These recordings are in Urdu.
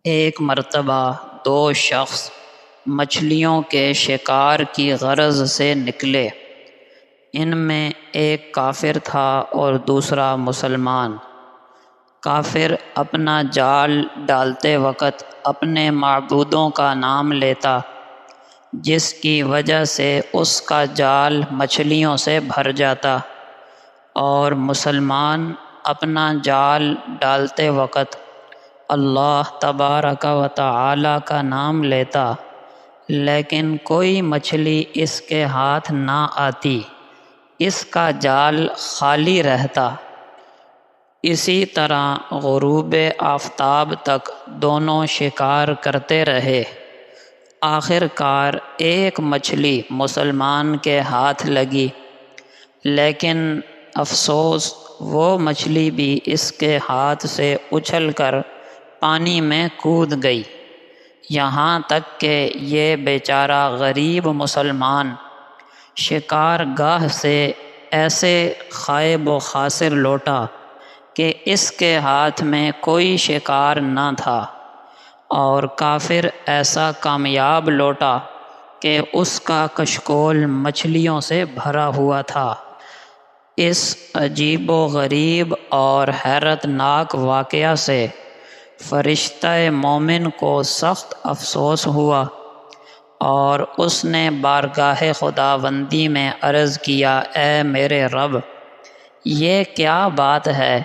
ایک مرتبہ دو شخص مچھلیوں کے شکار کی غرض سے نکلے۔ ان میں ایک کافر تھا اور دوسرا مسلمان۔ کافر اپنا جال ڈالتے وقت اپنے معبودوں کا نام لیتا، جس کی وجہ سے اس کا جال مچھلیوں سے بھر جاتا، اور مسلمان اپنا جال ڈالتے وقت اللہ تبارک و تعالی کا نام لیتا، لیکن کوئی مچھلی اس کے ہاتھ نہ آتی، اس کا جال خالی رہتا۔ اسی طرح غروب آفتاب تک دونوں شکار کرتے رہے۔ آخر کار ایک مچھلی مسلمان کے ہاتھ لگی، لیکن افسوس وہ مچھلی بھی اس کے ہاتھ سے اچھل کر پانی میں کود گئی، یہاں تک کہ یہ بیچارہ غریب مسلمان شکار گاہ سے ایسے خائب و خاسر لوٹا کہ اس کے ہاتھ میں کوئی شکار نہ تھا، اور کافر ایسا کامیاب لوٹا کہ اس کا کشکول مچھلیوں سے بھرا ہوا تھا۔ اس عجیب و غریب اور حیرت ناک واقعہ سے فرشتہ مومن کو سخت افسوس ہوا، اور اس نے بارگاہ خداوندی میں عرض کیا، اے میرے رب، یہ کیا بات ہے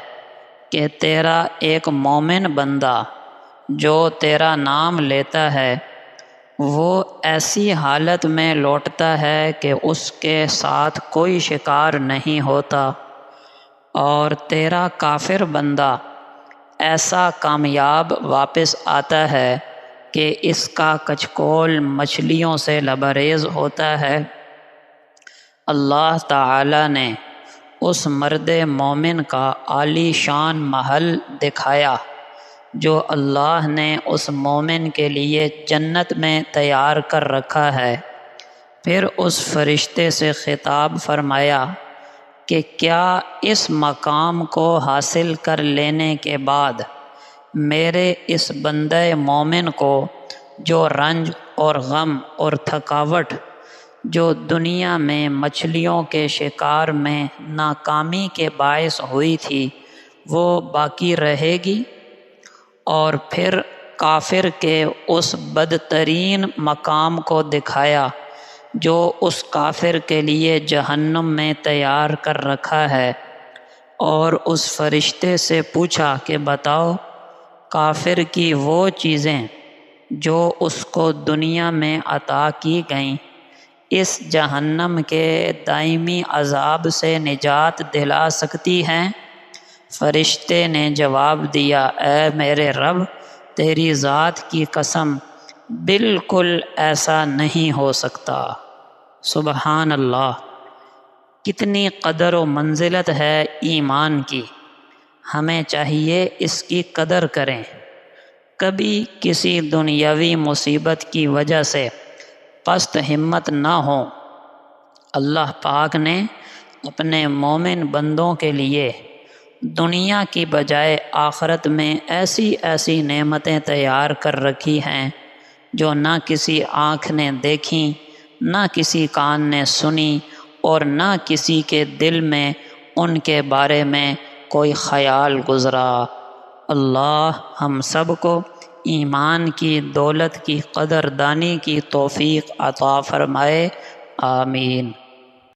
کہ تیرا ایک مومن بندہ جو تیرا نام لیتا ہے وہ ایسی حالت میں لوٹتا ہے کہ اس کے ساتھ کوئی شکار نہیں ہوتا، اور تیرا کافر بندہ ایسا کامیاب واپس آتا ہے کہ اس کا کچکول مچھلیوں سے لبریز ہوتا ہے۔ اللہ تعالی نے اس مرد مومن کا عالی شان محل دکھایا جو اللہ نے اس مومن کے لیے جنت میں تیار کر رکھا ہے۔ پھر اس فرشتے سے خطاب فرمایا کہ کیا اس مقام کو حاصل کر لینے کے بعد میرے اس بندہ مومن کو جو رنج اور غم اور تھکاوٹ جو دنیا میں مچھلیوں کے شکار میں ناکامی کے باعث ہوئی تھی وہ باقی رہے گی؟ اور پھر کافر کے اس بدترین مقام کو دکھایا جو اس کافر کے لیے جہنم میں تیار کر رکھا ہے، اور اس فرشتے سے پوچھا کہ بتاؤ، کافر کی وہ چیزیں جو اس کو دنیا میں عطا کی گئیں اس جہنم کے دائمی عذاب سے نجات دلا سکتی ہیں؟ فرشتے نے جواب دیا، اے میرے رب، تیری ذات کی قسم، بالکل ایسا نہیں ہو سکتا۔ سبحان اللہ، کتنی قدر و منزلت ہے ایمان کی، ہمیں چاہیے اس کی قدر کریں۔ کبھی کسی دنیاوی مصیبت کی وجہ سے پست ہمت نہ ہو۔ اللہ پاک نے اپنے مومن بندوں کے لیے دنیا کی بجائے آخرت میں ایسی ایسی نعمتیں تیار کر رکھی ہیں جو نہ کسی آنکھ نے دیکھیں، نہ کسی کان نے سنی، اور نہ کسی کے دل میں ان کے بارے میں کوئی خیال گزرا۔ اللہ ہم سب کو ایمان کی دولت کی قدر دانی کی توفیق عطا فرمائے، آمین۔